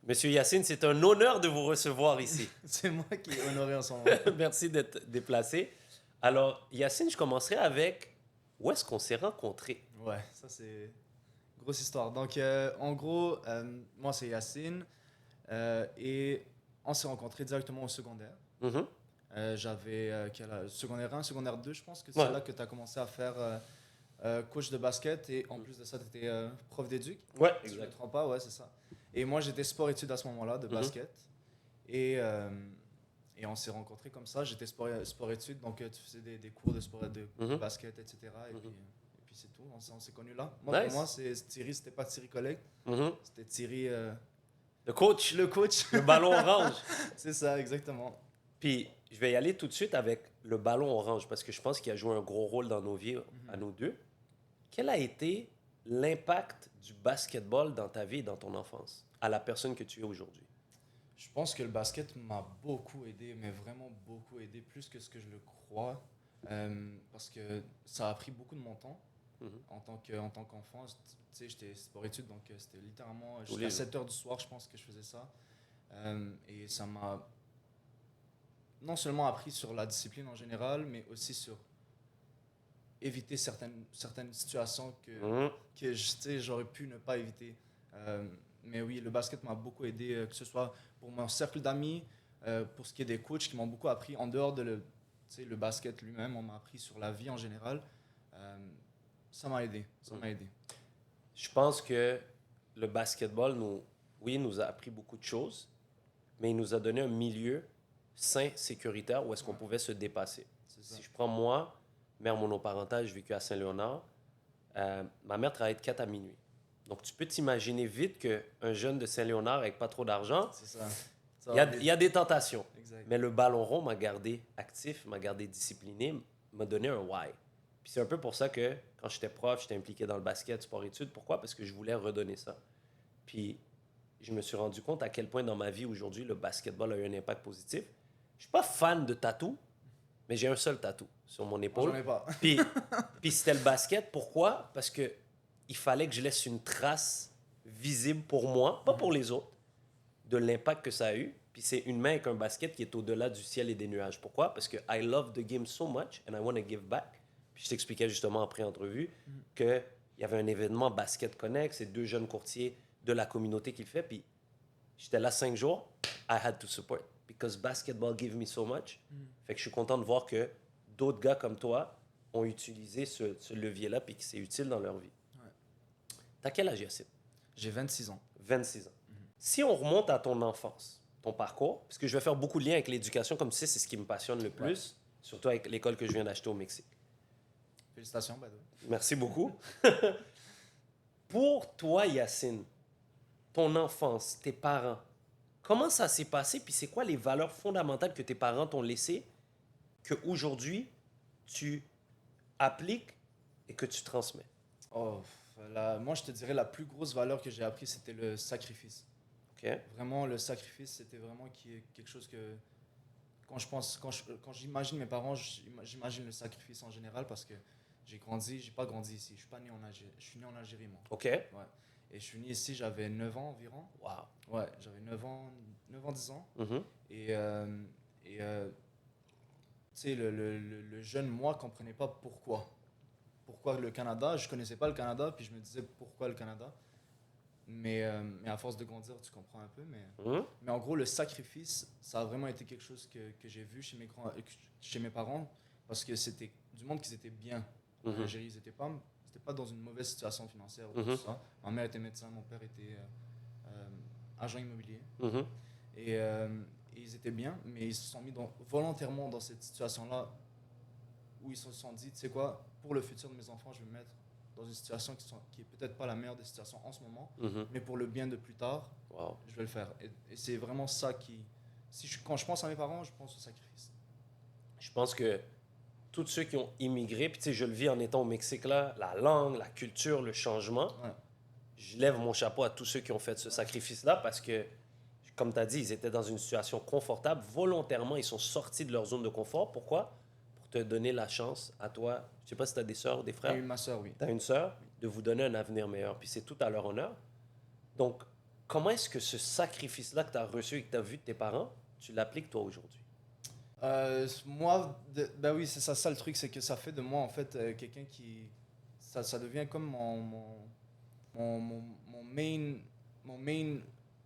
Monsieur Yacine, c'est un honneur de vous recevoir ici. C'est moi qui est honoré en ce moment. Merci d'être déplacé. Alors, Yacine, je commencerai avec où est-ce qu'on s'est rencontrés? Ouais, ça c'est une grosse histoire. Donc, en gros, moi c'est Yacine et on s'est rencontrés directement au secondaire. Mhm. J'avais secondaire 1, secondaire 2, je pense que c'est Ouais. là que tu as commencé à faire coach de basket et en plus de ça, tu étais prof d'éduc. Ouais, Si je ne me exact. trompe pas, ouais, c'est ça. Et moi j'étais sport-études à ce moment-là, de Mhm. basket. Et, euh, et on s'est rencontrés comme ça. J'étais sport-études, donc tu faisais des cours de sport de Mhm. basket, etc. Mhm. Et puis c'est tout, on s'est connus là. Moi, pour Nice. moi, Thierry, c'était pas Thierry Collect, Mhm. c'était Thierry, Le coach, le coach. le ballon orange. C'est ça, exactement. Puis, je vais y aller tout de suite avec le ballon orange parce que je pense qu'il a joué un gros rôle dans nos vies, à nous deux. Quel a été l'impact du basketball dans ta vie et dans ton enfance, à la personne que tu es aujourd'hui? Je pense que le basket m'a beaucoup aidé, mais vraiment beaucoup aidé, plus que ce que je le crois. Parce que ça a pris beaucoup de mon temps Mhm. en tant qu'enfant. Tu sais, j'étais sport-études, donc c'était littéralement Tous jusqu'à les jours. 7 heures du soir, je pense que je faisais ça. Et ça m'a non seulement appris sur la discipline en général, mais aussi sur éviter certaines situations Mhm. que tu sais, j'aurais pu ne pas éviter. Mais oui, le basket m'a beaucoup aidé, que ce soit pour mon cercle d'amis, pour ce qui est des coachs qui m'ont beaucoup appris en dehors de tu sais, le basket lui-même, on m'a appris sur la vie en général. Euh, Ça m'a aidé, ça m'a aidé. Je pense que le basketball, oui, nous a appris beaucoup de choses, mais il nous a donné un milieu sain, sécuritaire, où est-ce qu'on Ouais, pouvait se dépasser. c'est ça. Si je prends moi, mère monoparentale, j'ai vécu à Saint-Léonard, ma mère travaillait de 4 à minuit. Donc, tu peux t'imaginer vite qu'un jeune de Saint-Léonard avec pas trop d'argent, C'est ça. Ça il y va a, il y vite. a des tentations. Exact. Mais le ballon rond m'a gardé actif, m'a gardé discipliné, m'a donné un why. Puis c'est un peu pour ça que quand j'étais prof, j'étais impliqué dans le basket, sport-études. Pourquoi? Parce que je voulais redonner ça. Puis je me suis rendu compte à quel point dans ma vie aujourd'hui, le basketball a eu un impact positif. Je suis pas fan de tatou, mais j'ai un seul tatou sur mon Moi, j'en épaule. ai pas. Puis, puis c'était le basket. Pourquoi? Parce que il fallait que je laisse une trace visible pour moi, pas pour les autres, de l'impact que ça a eu. Puis c'est une main avec un basket qui est au-delà du ciel et des nuages. Pourquoi? Parce que I love the game so much and I want to give back. Puis je t'expliquais justement en pré-entrevue qu'il y avait un événement Basket Connect, c'est 2 jeunes courtiers de la communauté qui le fait. Puis j'étais là 5 jours, I had to support because basketball gave me so much. Fait que je suis content de voir que d'autres gars comme toi ont utilisé ce levier-là puis que c'est utile dans leur vie. Ouais. T'as quel âge, Yacine? J'ai 26 ans. 26 ans. Si on remonte à ton enfance, ton parcours, parce que je vais faire beaucoup de liens avec l'éducation, comme tu sais, c'est ce qui me passionne le plus, surtout avec l'école que je viens d'acheter au Mexique. Félicitations, by the way. Merci beaucoup. Pour toi, Yacine, ton enfance, tes parents, comment ça s'est passé, puis c'est quoi les valeurs fondamentales que tes parents t'ont laissées, qu'aujourd'hui, tu appliques et que tu transmets? Oh, moi, je te dirais la plus grosse valeur que j'ai appris, c'était le sacrifice. OK? Vraiment, le sacrifice, c'était vraiment quelque chose que quand j'imagine mes parents, j'imagine le sacrifice en général parce que j'ai pas grandi ici. Je suis pas né en Algérie. Je suis né en Algérie, moi. OK? Ouais. Et je suis né ici, j'avais 9 ans environ. Wow. Ouais, j'avais 9 ans, 10 ans. Mhm. Et, euh, et tu sais, le jeune moi comprenait pas pourquoi. Pourquoi le Canada? Je connaissais pas le Canada, puis je me disais pourquoi le Canada. Mais à force de grandir, tu comprends un peu. Mhm. Mais en gros, le sacrifice, ça a vraiment été quelque chose que j'ai vu chez mes parents, parce que c'était du monde qui étaient bien en Mhm. Algérie. Ils étaient pas dans une mauvaise situation financière ou Mhm. tout ça. Ma mère était médecin, mon père était agent immobilier. Mhm. Et, et ils étaient bien, mais ils se sont mis volontairement dans cette situation-là où ils se sont dit, tu sais quoi, pour le futur de mes enfants, je vais me mettre dans une situation qui est peut-être pas la meilleure des situations en ce moment, Mhm. mais pour le bien de plus tard, Wow. je vais le faire. Et c'est vraiment ça qui... quand je pense à mes parents, je pense au sacrifice. Je pense que tous ceux qui ont immigré, puis tu sais, je le vis en étant au Mexique là, la langue, la culture, le changement, Ouais, je lève mon chapeau à tous ceux qui ont fait ce sacrifice-là parce que, comme tu as dit, ils étaient dans une situation confortable. Volontairement, ils sont sortis de leur zone de confort. Pourquoi? Pour te donner la chance à toi. Je sais pas si tu as des sœurs ou des et frères. ma soeur, oui. Tu as une sœur, de vous donner un avenir meilleur. Puis c'est tout à leur honneur. Donc, comment est-ce que ce sacrifice-là que tu as reçu et que tu as vu de tes parents, tu l'appliques toi aujourd'hui? Moi, ben oui, c'est ça le truc, c'est que ça fait de moi, en fait, quelqu'un qui... Ça devient comme mon main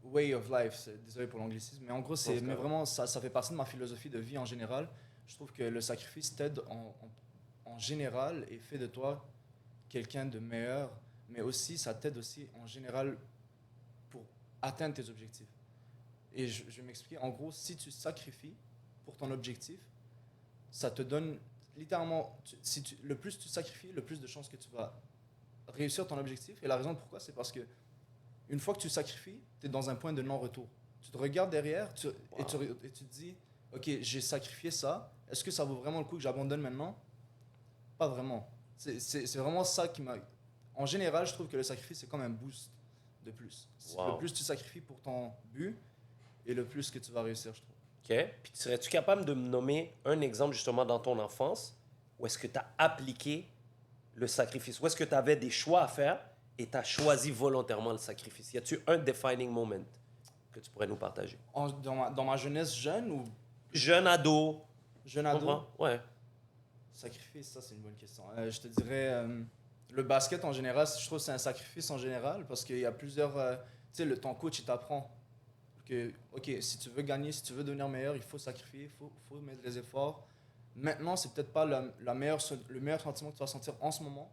way of life. Désolé pour l'anglicisme, mais en gros, mais vraiment, ça fait partie de ma philosophie de vie en général. Je trouve que le sacrifice t'aide en général et fait de toi quelqu'un de meilleur, mais aussi, ça t'aide aussi en général pour atteindre tes objectifs. Et je vais m'expliquer. En gros, si tu sacrifies pour ton objectif, ça te donne littéralement, le plus tu sacrifies, le plus de chances que tu vas réussir ton objectif. Et la raison pourquoi, c'est parce que une fois que tu sacrifies, tu es dans un point de non-retour. Tu te regardes derrière et tu te dis, OK, j'ai sacrifié ça. Est-ce que ça vaut vraiment le coup que j'abandonne maintenant? Pas vraiment. C'est vraiment ça qui m'a... En général, je trouve que le sacrifice, c'est comme un boost de plus. Le plus tu sacrifies pour ton but et le plus que tu vas réussir, je trouve. OK. Puis serais-tu capable de me nommer un exemple justement dans ton enfance où est-ce que tu as appliqué le sacrifice? Où est-ce que tu avais des choix à faire et tu as choisi volontairement le sacrifice? Y a-tu un defining moment que tu pourrais nous partager? Dans ma jeunesse jeune ou Jeune ado. jeune ado? Ouais. Sacrifice, ça c'est une bonne question. Je te dirais, le basket en général, je trouve que c'est un sacrifice en général parce qu'il y a plusieurs... tu sais, ton coach, il t'apprend que, OK, si tu veux gagner, si tu veux devenir meilleur, il faut sacrifier, il faut mettre les efforts. Maintenant, c'est peut-être pas le meilleur sentiment que tu vas sentir en ce moment,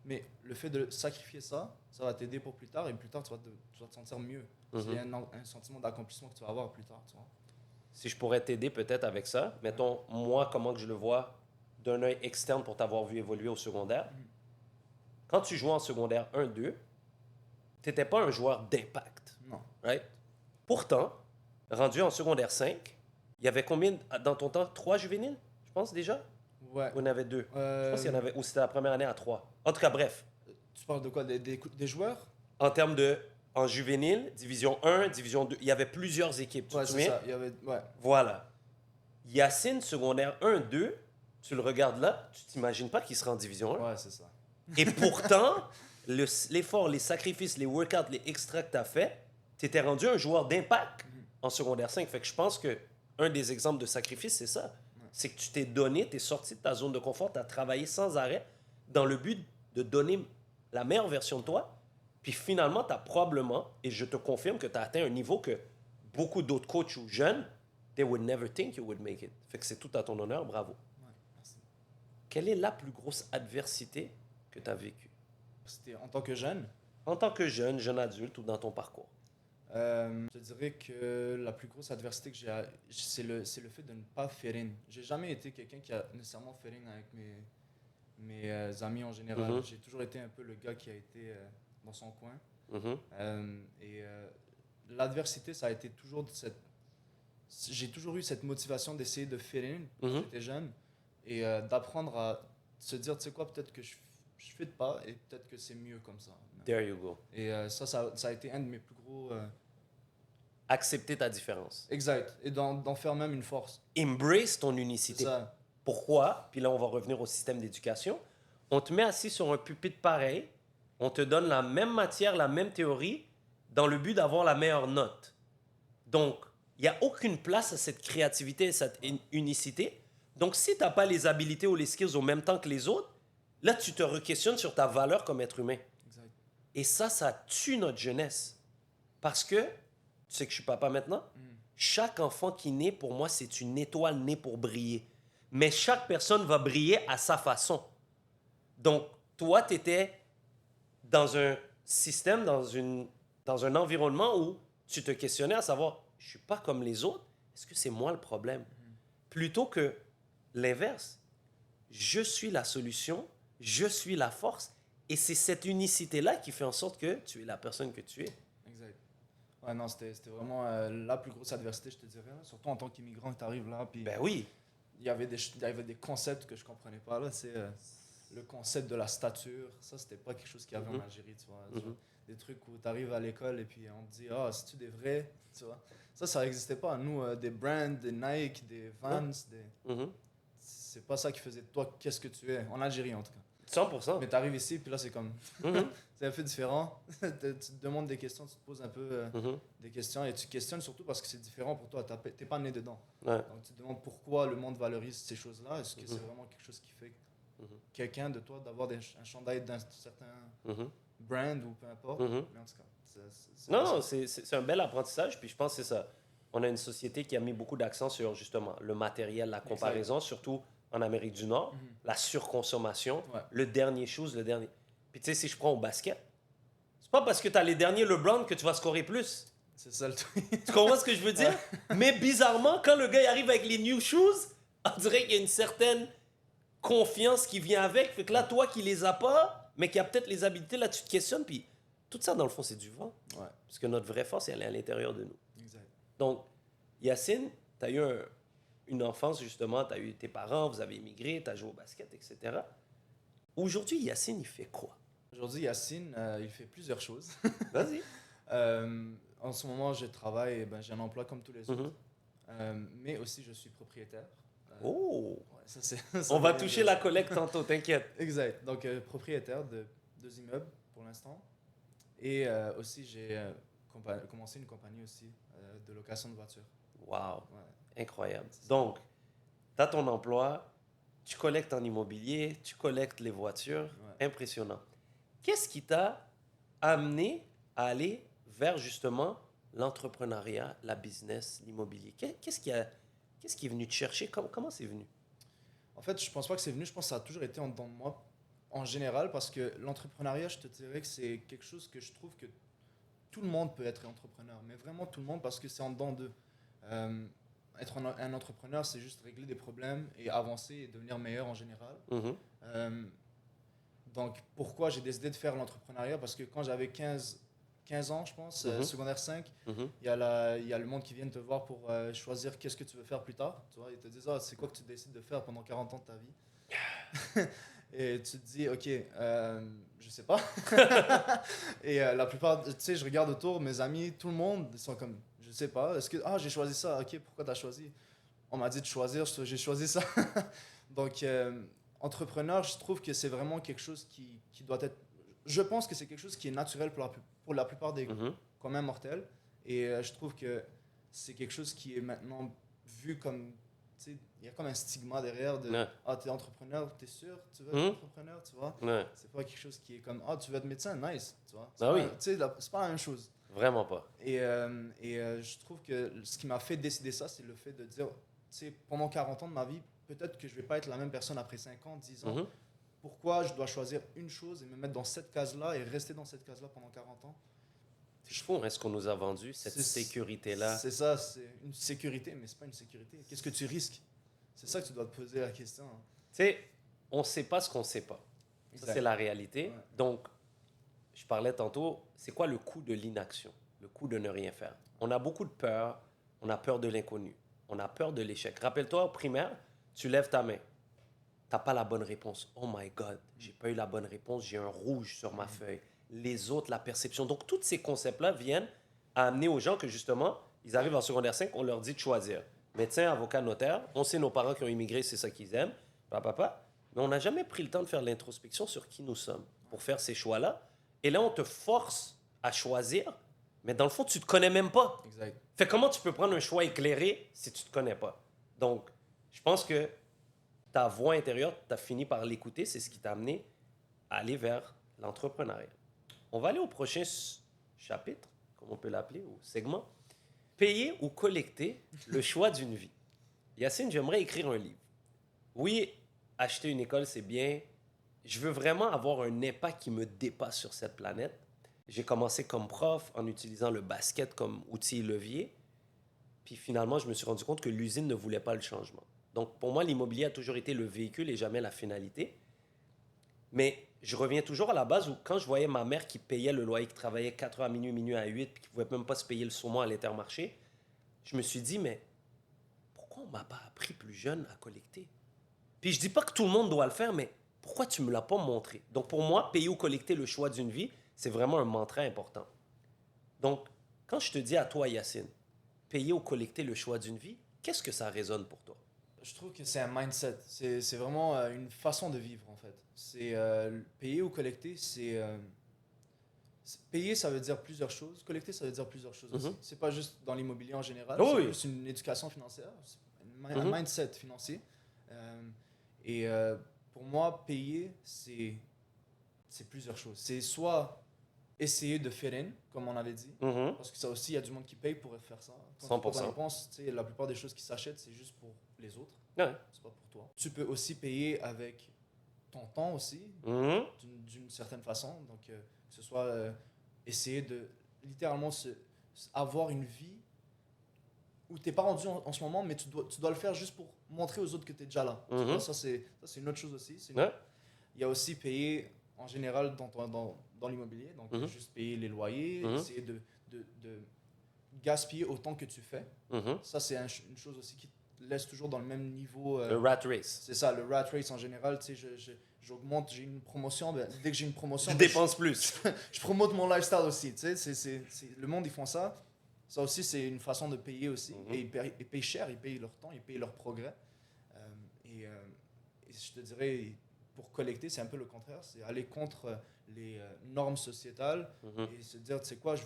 mais le fait de sacrifier ça, ça va t'aider pour plus tard et plus tard, tu vas te sentir mieux. C'est un sentiment d'accomplissement que tu vas avoir plus tard, tu vois. Si je pourrais t'aider peut-être avec ça, mettons, moi, comment que je le vois d'un œil externe pour t'avoir vu évoluer au secondaire. Quand tu jouais en secondaire 1-2, tu n'étais pas un joueur d'impact. Non. Right? Pourtant, rendu en secondaire 5, il y avait combien dans ton temps? 3 juvéniles, je pense déjà? Ouais. Ou il y en avait 2? Je pense qu'il y en avait, ou c'était la première année à 3. En tout cas, bref. Tu parles de quoi? Des joueurs? En termes de, en juvénile, division 1, division 2, il y avait plusieurs équipes, tu te souviens? Ça. Il y avait, ouais. Voilà. Yacine, secondaire 1-2, tu le regardes là, tu t'imagines pas qu'il sera en division 1. Ouais, c'est ça. Et pourtant, l'effort, les sacrifices, les workouts, les extras que tu as fait, tu étais rendu un joueur d'impact en secondaire 5. Fait que je pense que un des exemples de sacrifice, c'est ça. C'est que tu t'es donné, tu es sorti de ta zone de confort, tu as travaillé sans arrêt dans le but de donner la meilleure version de toi. Puis finalement, tu as probablement, et je te confirme que tu as atteint un niveau que beaucoup d'autres coachs ou jeunes, they would never think you would make it. Fait que c'est tout à ton honneur, bravo. Ouais, merci. Quelle est la plus grosse adversité que tu as vécue? C'était en tant que jeune. En tant que jeune adulte ou dans ton parcours? Je te dirais que la plus grosse adversité que j'ai, c'est le fait de ne pas faire in. J'ai jamais été quelqu'un qui a nécessairement fait in avec mes amis en général. J'ai toujours été un peu le gars qui a été dans son coin. L'adversité, ça a été toujours j'ai toujours eu cette motivation d'essayer de faire in quand j'étais jeune et d'apprendre à se dire, tu sais quoi, peut-être que je ne pas et peut-être que c'est mieux comme ça. There you go. Et ça a été un de mes plus gros... Accepter ta différence. Exact. Et d'en faire même une force. Embrace ton unicité. C'est ça. Pourquoi? Puis là, on va revenir au système d'éducation. On te met assis sur un pupitre pareil, on te donne la même matière, la même théorie, dans le but d'avoir la meilleure note. Donc, il n'y a aucune place à cette créativité, à cette unicité. Donc, si tu n'as pas les habilités ou les skills au même temps que les autres, là, tu te re-questionnes sur ta valeur comme être humain. Exact. Et ça tue notre jeunesse. Parce que, tu sais que je suis papa maintenant, chaque enfant qui naît, pour moi, c'est une étoile née pour briller. Mais chaque personne va briller à sa façon. Donc, toi, tu étais dans un système, dans un environnement où tu te questionnais à savoir, je ne suis pas comme les autres, est-ce que c'est moi le problème? Plutôt que l'inverse. Je suis la solution, je suis la force, et c'est cette unicité-là qui fait en sorte que tu es la personne que tu es. Exact. Ouais, non, c'était vraiment la plus grosse adversité, je te dirais. Là. Surtout en tant qu'immigrant, tu arrives là, puis Ben oui. il y avait des concepts que je comprenais pas. Là, c'est le concept de la stature. Ça, c'était pas quelque chose qu'il y avait en Algérie, tu vois. Des trucs où tu arrives à l'école et puis on te dit « Ah, c'est-tu des vrais? » Tu vois. Ça n'existait pas. Nous, des brands, des Nike, des Vans, c'est pas ça qui faisait de toi qu'est-ce que tu es. En Algérie, en tout cas. 100%. Mais tu arrives ici, puis là, c'est comme. Mhm, C'est un peu différent. Tu te demandes des questions, tu te poses un peu mhm. des questions et tu questionnes surtout parce que c'est différent pour toi. Tu n'es pas né dedans. Ouais. Donc tu te demandes pourquoi le monde valorise ces choses-là. Est-ce que c'est Mhm. vraiment quelque chose qui fait Mhm. quelqu'un de toi d'avoir un chandail d'un certain Mhm. brand ou peu importe? Mhm. Mais en tout cas, Non, non, c'est un bel apprentissage. Puis je pense que c'est ça. On a une société qui a mis beaucoup d'accent sur justement le matériel, la comparaison, surtout en Amérique du Nord, Mhm. la surconsommation, Ouais. le dernier chose, le dernier. Puis tu sais, si je prends au basket, c'est pas parce que tu as les derniers LeBron que tu vas scorer plus. C'est ça le truc. Tu comprends ce que je veux dire? Mais bizarrement, quand le gars il arrive avec les new shoes, on dirait qu'il y a une certaine confiance qui vient avec. Fait que là, toi qui les as pas, mais qui a peut-être les habiletés, là, tu te questionnes. Puis tout ça, dans le fond, c'est du vent. Ouais, Parce que notre vraie force, elle est à l'intérieur de nous. exact. Donc, Yacine, tu as eu une enfance, justement, tu as eu tes parents, vous avez immigré, tu as joué au basket, etc. Aujourd'hui, Yacine, il fait quoi? Aujourd'hui, Yacine, il fait plusieurs choses. Vas-y. En ce moment, je travaille, ben, j'ai un emploi comme tous les autres. Mhm. Mais aussi, je suis propriétaire. Oh! Ouais, ça, c'est, On va toucher la collecte tantôt, t'inquiète. Exact. Donc, propriétaire de 2 immeubles pour l'instant. Et aussi, j'ai commencé une compagnie aussi de location de voitures. Wow! Ouais. Incroyable. Donc, tu as ton emploi, tu collectes en immobilier, tu collectes les voitures. Ouais. Impressionnant. Qu'est-ce qui t'a amené à aller vers justement l'entrepreneuriat, la business, l'immobilier? Qu'est-ce qui est venu te chercher? Comment c'est venu? En fait, je pense pas que c'est venu. Je pense que ça a toujours été en dedans de moi en général parce que l'entrepreneuriat, je te dirais que c'est quelque chose que je trouve que tout le monde peut être entrepreneur, mais vraiment tout le monde parce que c'est en dedans d'eux. Être un entrepreneur, c'est juste régler des problèmes et avancer et devenir meilleur en général. Mhm, Euh, donc, pourquoi j'ai décidé de faire l'entrepreneuriat? Parce que quand j'avais 15 ans, je pense, Mhm. secondaire 5, mhm. il y a le monde qui vient te voir pour choisir qu'est-ce que tu veux faire plus tard. Tu vois, ils te disent, ah, c'est quoi que tu décides de faire pendant 40 ans de ta vie? Et tu te dis, ok, je sais pas. Et la plupart, tu sais, je regarde autour, mes amis, tout le monde, ils sont comme, je sais pas. Est-ce que, ah, j'ai choisi ça, ok, pourquoi tu as choisi? On m'a dit de choisir, j'ai choisi ça. Donc, entrepreneur, je trouve que c'est vraiment quelque chose qui doit être. Je pense que c'est quelque chose qui est naturel pour la plupart des Mhm. communs mortels. Et je trouve que c'est quelque chose qui est maintenant vu comme. Tu sais, il y a comme un stigma derrière de Ouais. ah, t'es entrepreneur, t'es sûr, tu veux être Mhm. entrepreneur, tu vois. Ouais. C'est pas quelque chose qui est comme ah, tu veux être médecin, nice, tu vois. Ah oui. Tu sais, c'est pas la même chose. Vraiment pas. Et, je trouve que ce qui m'a fait décider ça, c'est le fait de dire, tu sais, pendant 40 ans de ma vie, peut-être que je vais pas être la même personne après 5 ans, 10 ans. Mhm. Pourquoi je dois choisir une chose et me mettre dans cette case-là et rester dans cette case-là pendant 40 ans? C'est fou, hein, ce qu'on nous a vendu, cette sécurité-là. C'est ça, c'est une sécurité, mais c'est pas une sécurité. Qu'est-ce que tu risques? C'est ça que tu dois te poser la question. Tu sais, on ne sait pas ce qu'on ne sait pas. Ça, Exact. c'est la réalité. Ouais. Donc, je parlais tantôt, c'est quoi le coût de l'inaction? Le coût de ne rien faire. On a beaucoup de peur. On a peur de l'inconnu. On a peur de l'échec. Rappelle-toi, au primaire, tu lèves ta main. Tu n'as pas la bonne réponse. Oh my God, j'ai pas eu la bonne réponse. J'ai un rouge sur ma feuille. Les autres, la perception. Donc, tous ces concepts-là viennent à amener aux gens que, justement, ils arrivent en secondaire 5, on leur dit de choisir. Médecin, avocat, notaire. On sait nos parents qui ont immigré, c'est ça qu'ils aiment. Papa. Mais on n'a jamais pris le temps de faire l'introspection sur qui nous sommes pour faire ces choix-là. Et là, on te force à choisir, mais dans le fond, tu ne te connais même pas. Exact. Fait comment tu peux prendre un choix éclairé si tu ne te connais pas? Donc, je pense que ta voix intérieure, tu as fini par l'écouter, c'est ce qui t'a amené à aller vers l'entrepreneuriat. On va aller au prochain chapitre, comme on peut l'appeler, ou segment. Payer ou collecter le choix d'une vie. Yacine, j'aimerais écrire un livre. Oui, acheter une école, c'est bien. Je veux vraiment avoir un impact qui me dépasse sur cette planète. J'ai commencé comme prof en utilisant le basket comme outil et levier. Puis finalement, je me suis rendu compte que l'usine ne voulait pas le changement. Donc pour moi, l'immobilier a toujours été le véhicule et jamais la finalité. Mais je reviens toujours à la base où quand je voyais ma mère qui payait le loyer, qui travaillait 4 heures à minuit, minuit à 8, puis qui ne pouvait même pas se payer le saumon à l'Intermarché, je me suis dit, mais pourquoi on ne m'a pas appris plus jeune à collecter? Puis je dis pas que tout le monde doit le faire, mais pourquoi tu ne me l'as pas montré? Donc pour moi, payer ou collecter le choix d'une vie, c'est vraiment un mantra important. Donc, quand je te dis à toi, Yacine, payer ou collecter le choix d'une vie, qu'est-ce que ça résonne pour toi? Je trouve que c'est un mindset. C'est vraiment une façon de vivre, en fait. C'est payer ou collecter, payer, ça veut dire plusieurs choses. Collecter, ça veut dire plusieurs choses aussi. Mhm. C'est pas juste dans l'immobilier en général, Oh c'est oui. plus une éducation financière, c'est un Mhm. mindset financier. Euh, et pour moi, payer, c'est plusieurs choses. C'est soit essayer de faire in, comme on avait dit, Mhm. parce que ça aussi, il y a du monde qui paye pour faire ça. Quand on y 100%. pense, tu sais, la plupart des choses qui s'achètent, c'est juste pour les autres, Ouais. c'est pas pour toi. Tu peux aussi payer avec ton temps aussi, Mhm. d'une certaine façon. Donc, que ce soit essayer de littéralement avoir une vie où tu n'es pas rendu en ce moment, mais tu dois le faire juste pour montrer aux autres que tu es déjà là. Tu vois, Mhm. ça, c'est une autre chose aussi. Ouais. Il y a aussi payer en général dans l'immobilier, donc Mhm. juste payer les loyers, Mhm. essayer de gaspiller autant que tu fais. Mhm. Ça, c'est une chose aussi qui te laisse toujours dans le même niveau. Le rat race. C'est ça, le rat race en général. Tu sais, j'augmente, j'ai une promotion. Ben, dès que j'ai une promotion, Je ben, dépense plus. je promote mon lifestyle aussi. Tu sais, le monde, ils font ça. Ça aussi, c'est une façon de payer aussi. Mhm. Et ils payent cher, ils payent leur temps, ils payent leur progrès. Euh, et je te dirais, pour collecter, c'est un peu le contraire. C'est aller contre les normes sociétales Mhm. et se dire, tu sais quoi, tu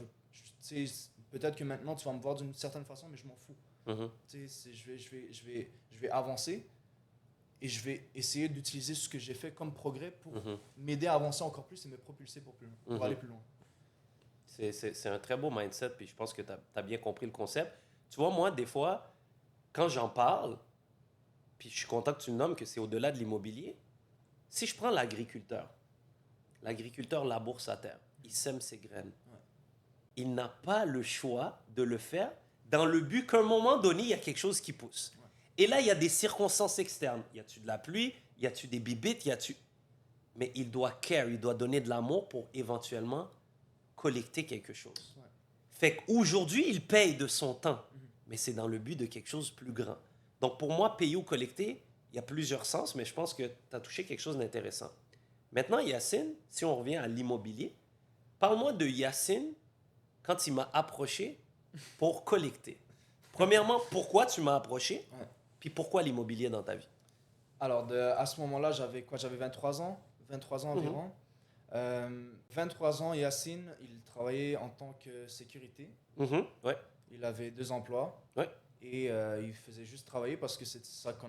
sais, peut-être que maintenant, tu vas me voir d'une certaine façon, mais je m'en fous. Mhm. Tu sais, je vais avancer et je vais essayer d'utiliser ce que j'ai fait comme progrès pour Mhm. m'aider à avancer encore plus et me propulser pour Mhm. aller plus loin. C'est un très beau mindset, puis je pense que tu as bien compris le concept. Tu vois, moi, des fois, quand j'en parle, puis je suis content que tu le nommes, que c'est au-delà de l'immobilier, si je prends l'agriculteur laboure sa terre, il sème ses graines. Ouais. Il n'a pas le choix de le faire dans le but qu'à un moment donné, il y a quelque chose qui pousse. Ouais. Et là, il y a des circonstances externes. Y a-tu de la pluie? Y a-tu des bibites? Y a-tu... Mais il doit care, il doit donner de l'amour pour éventuellement collecter quelque chose. Ouais. Fait qu'aujourd'hui, il paye de son temps, Mhm. mais c'est dans le but de quelque chose de plus grand. Donc pour moi, payer ou collecter, il y a plusieurs sens, mais je pense que tu as touché quelque chose d'intéressant. Maintenant, Yacine, si on revient à l'immobilier, parle-moi de Yacine quand il m'a approché pour collecter. Premièrement, pourquoi tu m'as approché? Ouais. Puis pourquoi l'immobilier dans ta vie? Alors, à ce moment-là, j'avais quoi? J'avais 23 ans, 23 ans Mhm. environ. 23 ans, Yacine, il travaillait en tant que sécurité. Mhm. Ouais, Il avait 2 emplois. ouais. Et il faisait juste travailler parce que c'est ça qu'on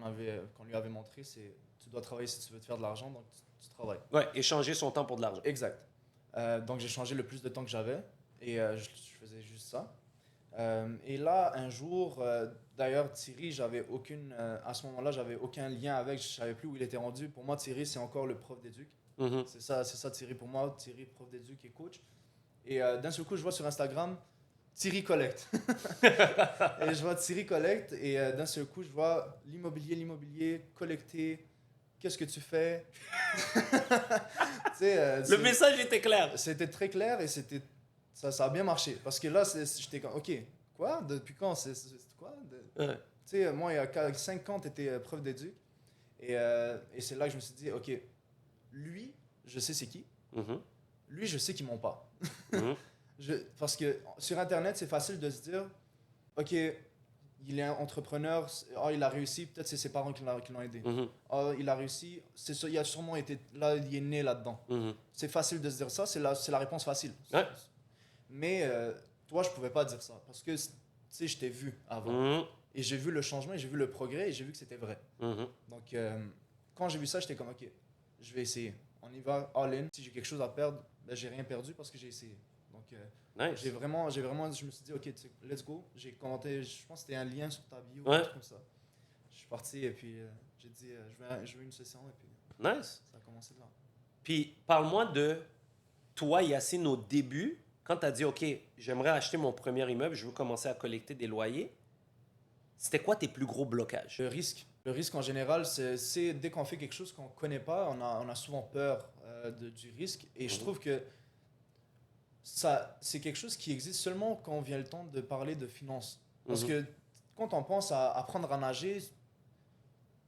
lui avait montré, c'est tu dois travailler si tu veux te faire de l'argent, donc tu travailles. Ouais, échanger son temps pour de l'argent. Exact. Donc j'ai changé le plus de temps que j'avais et je faisais juste ça. Et là, un jour, d'ailleurs, Thierry, à ce moment-là, j'avais aucun lien avec, je savais plus où il était rendu. Pour moi, Thierry, c'est encore le prof d'éduc. Mhm. C'est ça Thierry pour moi. Thierry, prof d'éduc et coach. Et d'un seul coup, je vois sur Instagram Thierry Collect. Et je vois Thierry Collect et d'un seul coup, je vois l'immobilier, collecter. Qu'est-ce que tu fais? Tu sais, Le message était clair. c'était très clair et ça a bien marché. Parce que là, j'étais comme, ok, quoi? Depuis quand? C'est quoi? Ouais. Tu sais, moi, il y a 5 ans, tu étais prof d'éduc. Et c'est là que je me suis dit, ok, lui, je sais c'est qui. Mhm. Lui, je sais qu'il ment pas. Mhm. Parce que sur Internet, c'est facile de se dire, ok, il est un entrepreneur, oh, il a réussi, peut-être c'est ses parents qui l'ont aidé. Mhm. Oh, il a réussi, il a sûrement été là, il est né là-dedans. Mhm. C'est facile de se dire ça, c'est la réponse facile. Ouais. Mais toi, je pouvais pas dire ça parce que, tu sais, je t'ai vu avant. Mhm. Et j'ai vu le changement, et j'ai vu le progrès, et j'ai vu que c'était vrai. Mhm. Donc, quand j'ai vu ça, j'étais comme, ok, je vais essayer. On y va, all in. Si j'ai quelque chose à perdre, ben, j'ai rien perdu parce que j'ai essayé. Donc, Nice. j'ai vraiment, je me suis dit, ok, let's go. J'ai commenté, je pense que c'était un lien sur ta bio, Ouais. un truc comme ça. Je suis parti et puis j'ai dit, je veux une session et puis Nice. ça a commencé de là. Puis parle-moi de toi, Yacine, au début, quand tu as dit, OK, j'aimerais acheter mon premier immeuble, je veux commencer à collecter des loyers. C'était quoi tes plus gros blocages? Le risque en général, c'est dès qu'on fait quelque chose qu'on ne connaît pas, on a souvent peur du risque. Et je trouve que c'est quelque chose qui existe seulement quand vient le temps de parler de finances. Parce que quand on pense à apprendre à nager,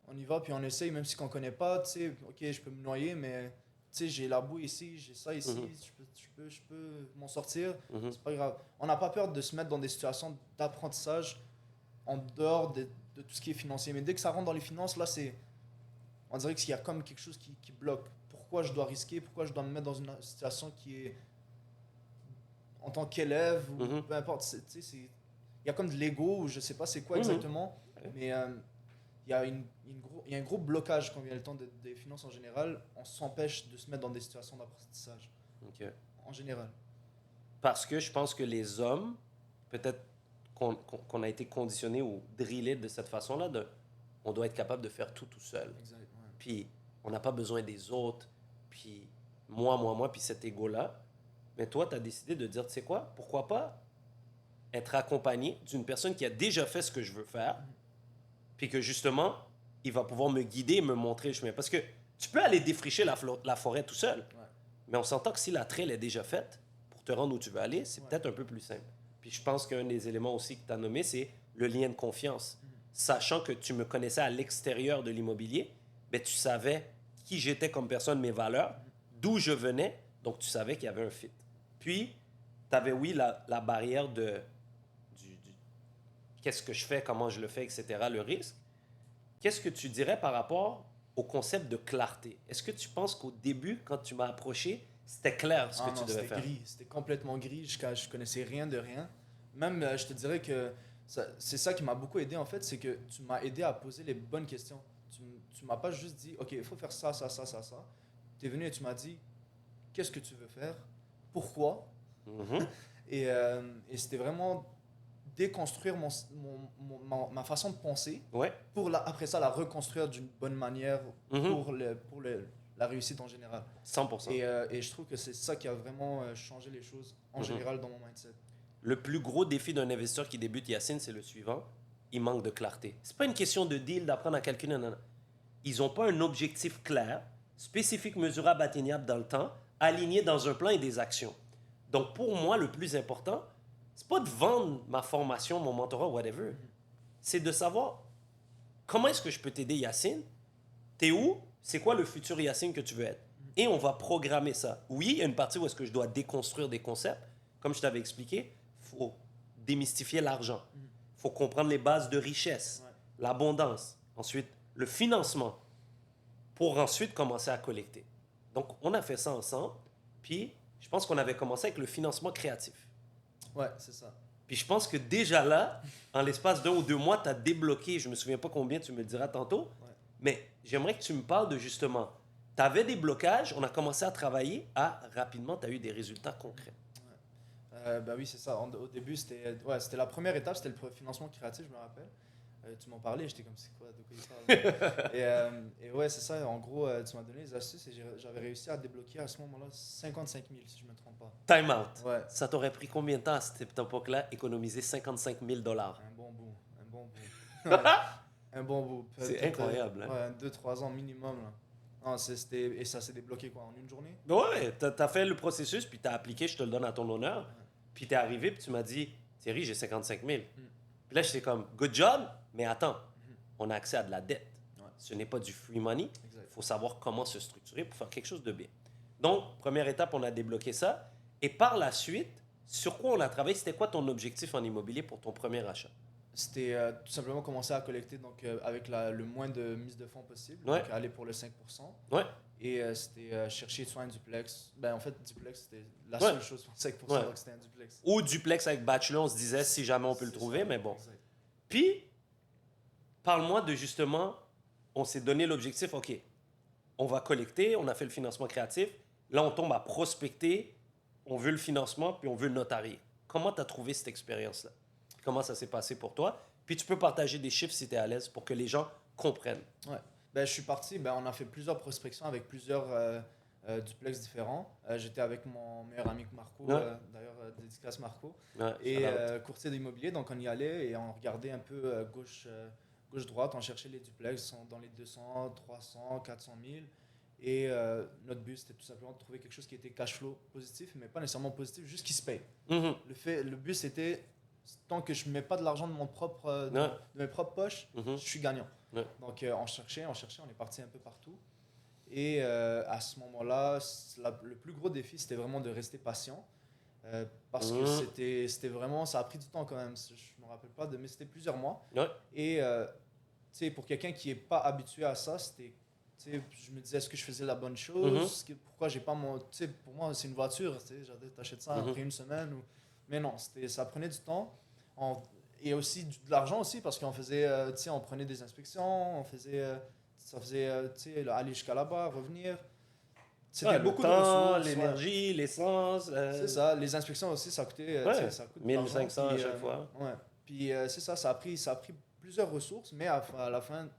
on y va puis on essaye, même si on ne connaît pas, tu sais, ok, je peux me noyer, mais tu sais, j'ai la boue ici, j'ai ça ici, je peux m'en sortir, Mhm. c'est pas grave. On n'a pas peur de se mettre dans des situations d'apprentissage en dehors de tout ce qui est financier. Mais dès que ça rentre dans les finances, là, on dirait qu'il y a comme quelque chose qui bloque. Pourquoi je dois risquer? Pourquoi je dois me mettre dans une situation qui est en tant qu'élève ou peu importe. Il y a comme de l'ego ou je sais pas c'est quoi exactement. Mais il y a un gros blocage quand vient le temps des finances en général. On s'empêche de se mettre dans des situations d'apprentissage. En général. Parce que je pense que les hommes, peut-être qu'on a été conditionnés ou drillés de cette façon-là, on doit être capable de faire tout seul. Exact, ouais. Puis on n'a pas besoin des autres. Puis moi, puis cet ego-là. Mais toi, tu as décidé de dire, tu sais quoi, pourquoi pas être accompagné d'une personne qui a déjà fait ce que je veux faire, puis que justement, il va pouvoir me guider et me montrer le chemin. Parce que tu peux aller défricher la forêt tout seul, mais on s'entend que si la trail est déjà faite, pour te rendre où tu veux aller, c'est peut-être un peu plus simple. Puis je pense qu'un des éléments aussi que tu as nommé, c'est le lien de confiance. Sachant que tu me connaissais à l'extérieur de l'immobilier, ben, tu savais qui j'étais comme personne, mes valeurs, d'où je venais, donc tu savais qu'il y avait un fit. Puis, tu avais, oui, la barrière du qu'est-ce que je fais, comment je le fais, etc., le risque. Qu'est-ce que tu dirais par rapport au concept de clarté? Est-ce que tu penses qu'au début, quand tu m'as approché, c'était clair ce que tu devais faire? C'était gris, c'était complètement gris. Je connaissais rien de rien. Même, je te dirais que c'est ça qui m'a beaucoup aidé, en fait, c'est que tu m'as aidé à poser les bonnes questions. Tu m'as pas juste dit, OK, il faut faire ça. Tu es venu et tu m'as dit, qu'est-ce que tu veux faire? Pourquoi? Et c'était vraiment déconstruire ma façon de penser pour après ça la reconstruire d'une bonne manière pour la réussite en général. 100%. Et je trouve que c'est ça qui a vraiment changé les choses en général dans mon mindset. Le plus gros défi d'un investisseur qui débute, Yacine, c'est le suivant. Il manque de clarté. C'est pas une question de deal, d'apprendre à calculer. Non. Ils n'ont pas un objectif clair, spécifique, mesurable, atteignable dans le temps, aligné dans un plan et des actions. Donc, pour moi, le plus important, c'est pas de vendre ma formation, mon mentorat, whatever. C'est de savoir comment est-ce que je peux t'aider, Yacine? T'es où? C'est quoi le futur Yacine que tu veux être? Et on va programmer ça. Oui, il y a une partie où est-ce que je dois déconstruire des concepts. Comme je t'avais expliqué, il faut démystifier l'argent. Il faut comprendre les bases de richesse, l'abondance. Ensuite, le financement pour ensuite commencer à collecter. Donc, on a fait ça ensemble. Puis, je pense qu'on avait commencé avec le financement créatif. Ouais, c'est ça. Puis je pense que déjà là, en l'espace d'1 ou 2 mois, tu as débloqué, je ne me souviens pas combien, tu me le diras tantôt, mais j'aimerais que tu me parles de justement, tu avais des blocages, on a commencé à travailler, rapidement, tu as eu des résultats concrets. Ben oui, c'est ça. Au début, c'était la première étape, c'était le financement créatif, je me rappelle. Tu m'en parlais, j'étais comme, c'est quoi, de quoi il parle? Et ouais, c'est ça. En gros, tu m'as donné les astuces et j'avais réussi à débloquer à ce moment-là 55 000, si je ne me trompe pas. Time out. Ouais. Ça t'aurait pris combien de temps à cette époque-là, économiser 55 000 $? Un bon bout. Un bon bout. C'est incroyable. Ouais, 2-3 ans minimum. Là. Non, et ça s'est débloqué quoi, en une journée? Ouais, t'as fait le processus, puis t'as appliqué, je te le donne à ton honneur. Puis t'es arrivé, puis tu m'as dit, Thierry, j'ai 55 000. Puis là, j'étais comme, good job, mais attends, on a accès à de la dette. Ce n'est pas du free money. Il faut savoir comment se structurer pour faire quelque chose de bien. Donc, première étape, on a débloqué ça. Et par la suite, sur quoi on a travaillé? C'était quoi ton objectif en immobilier pour ton premier achat? C'était tout simplement commencer à collecter donc, avec le moins de mise de fonds possible. Donc, aller pour le 5%. Ouais. Et c'était chercher soit un duplex. Ben, en fait, duplex, c'était la seule chose pour 5%, donc c'était un duplex. Ou duplex avec bachelor, on se disait si jamais on peut le trouver, mais bon. Exact. Puis, parle-moi de justement, on s'est donné l'objectif, OK, on va collecter, on a fait le financement créatif, là on tombe à prospecter, on veut le financement, puis on veut le notarier. Comment tu as trouvé cette expérience-là? Comment ça s'est passé pour toi? Puis tu peux partager des chiffres si tu es à l'aise pour que les gens comprennent. Ouais. Ben, je suis parti, on a fait plusieurs prospections avec plusieurs duplex différents. J'étais avec mon meilleur ami Marco, d'ailleurs dédicace Marco, et courtier d'immobilier. Donc on y allait et on regardait un peu gauche-droite, on cherchait les duplex dans les 200, 300, 400 000. Et notre but, c'était tout simplement de trouver quelque chose qui était cash flow positif, mais pas nécessairement positif, juste qui se paye. Le but, c'était, tant que je ne mets pas de l'argent de mes propres poches, je suis gagnant. Donc on cherchait, on est parti un peu partout. Et à ce moment-là, le plus gros défi, c'était vraiment de rester patient. Parce que c'était vraiment, ça a pris du temps quand même. Je me rappelle pas, mais c'était plusieurs mois. Ouais. Et tu sais, pour quelqu'un qui est pas habitué à ça, c'était, tu sais, je me disais, est-ce que je faisais la bonne chose? Pourquoi j'ai pas mon, tu sais, pour moi c'est une voiture, tu sais, t'achètes ça après une semaine mais non, ça prenait du temps. Et aussi de l'argent aussi parce qu'on faisait, tu sais, on prenait des inspections, ça faisait, tu sais, aller jusqu'à là-bas, revenir. C'était Ouais, le beaucoup de temps, ressources. l'énergie, l'essence. C'est ça, les inspections aussi, ça coûtait, tu sais, Ouais, ça coûte de l'argent. 1500 à Puis, chaque fois. ouais. Puis c'est ça, ça a pris plusieurs ressources, mais à la fin,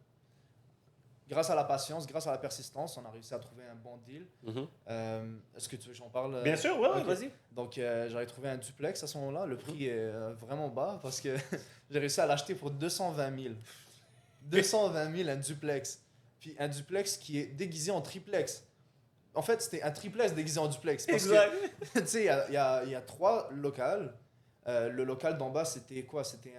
grâce à la patience, grâce à la persistance, on a réussi à trouver un bon deal. Est-ce que tu veux que j'en parle? Bien sûr, ouais, Ok. vas-y. Donc, j'avais trouvé un duplex à ce moment-là. Le prix est vraiment bas parce que j'ai réussi à l'acheter pour 220 000. 220 000, un duplex. Puis un duplex qui est déguisé en triplex. En fait, c'était un triplex déguisé en duplex. Parce Exact. que, tu sais, il y a 3 locales. Le local d'en bas, c'était quoi? C'était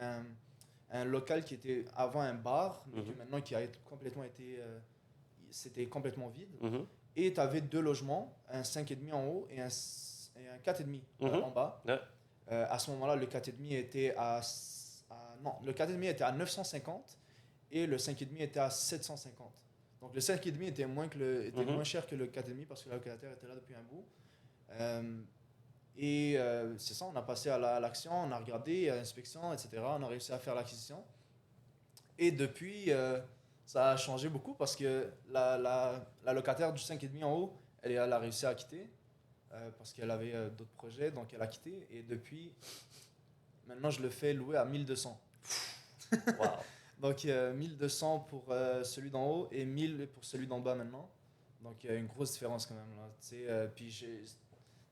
un local qui était avant un bar, mais qui maintenant qui a complètement été... c'était complètement vide. Et tu avais 2 logements, un 5,5 en haut et un 4,5 en bas. Ouais. À ce moment-là, le 4,5 était non, le 4,5 était à 950 et le 5,5 était à 750. Donc le 5,5 était moins cher que le 4,5 parce que le locataire était là depuis un bout. C'est ça, on a passé à l'action, on a regardé, à l'inspection, etc. On a réussi à faire l'acquisition. Et depuis, ça a changé beaucoup parce que la locataire du 5,5 en haut, elle a réussi à quitter parce qu'elle avait d'autres projets, donc elle a quitté. Et depuis, maintenant, je le fais louer à 1200. Wow. Donc 1200 pour celui d'en haut et 1000 pour celui d'en bas maintenant. Donc il y a une grosse différence quand même. Là. Puis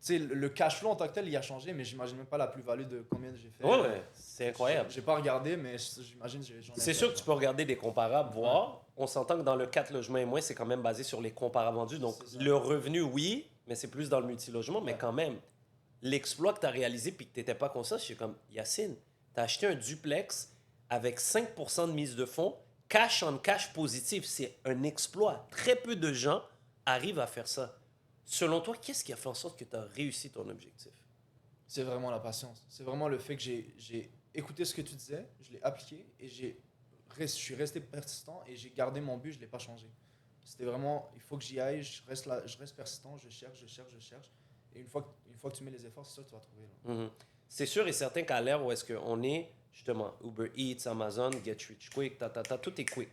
le cash flow en tant que tel, il a changé, mais j'imagine même pas la plus-value de combien j'ai fait. Ouais, c'est incroyable. J'ai pas regardé, mais j'imagine j'en ai C'est fait, sûr que tu quoi. peux regarder des comparables, voir. On s'entend que dans le 4 logements et moins, c'est quand même basé sur les comparables vendus. Donc, C'est ça. le revenu, oui, mais c'est plus dans le multilogement. Mais Ouais. quand même, l'exploit que tu as réalisé puis que tu n'étais pas conscient, je suis comme, Yacine, tu as acheté un duplex avec 5% de mise de fonds, cash on cash positif. C'est un exploit. Très peu de gens arrivent à faire ça. Selon toi, qu'est-ce qui a fait en sorte que tu as réussi ton objectif? C'est vraiment la patience. C'est vraiment le fait que j'ai écouté ce que tu disais, je l'ai appliqué et je suis resté persistant et j'ai gardé mon but, je ne l'ai pas changé. C'était vraiment, il faut que j'y aille, je reste persistant, je cherche. Et une fois que tu mets les efforts, c'est ça que tu vas trouver. Là. C'est sûr et certain qu'à l'ère où est-ce qu'on est, justement, Uber Eats, Amazon, Get Rich Quick, tout est quick.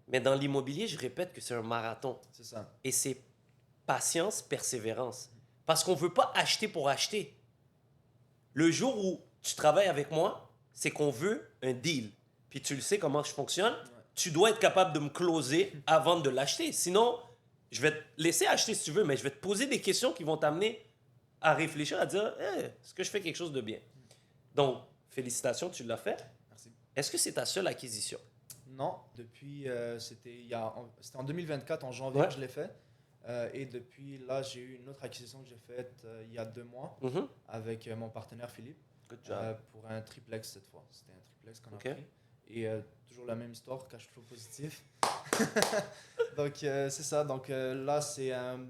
Mais dans l'immobilier, je répète que c'est un marathon. C'est ça. Et c'est patience, persévérance. Parce qu'on ne veut pas acheter pour acheter. Le jour où tu travailles avec moi, c'est qu'on veut un deal. Puis tu le sais comment je fonctionne. Tu dois être capable de me closer avant de l'acheter. Sinon, je vais te laisser acheter si tu veux, mais je vais te poser des questions qui vont t'amener à réfléchir, à dire est-ce que je fais quelque chose de bien? Donc, félicitations, tu l'as fait. Merci. Est-ce que c'est ta seule acquisition? Non, depuis, c'était en 2024, en janvier, que je l'ai fait. Et depuis là, j'ai eu une autre acquisition que j'ai faite il y a 2 mois avec mon partenaire Philippe. Good job. Pour un triplex cette fois. C'était un triplex qu'on a Ok. pris. Et toujours la même histoire, cash flow positif. Donc c'est ça. Donc là, c'est un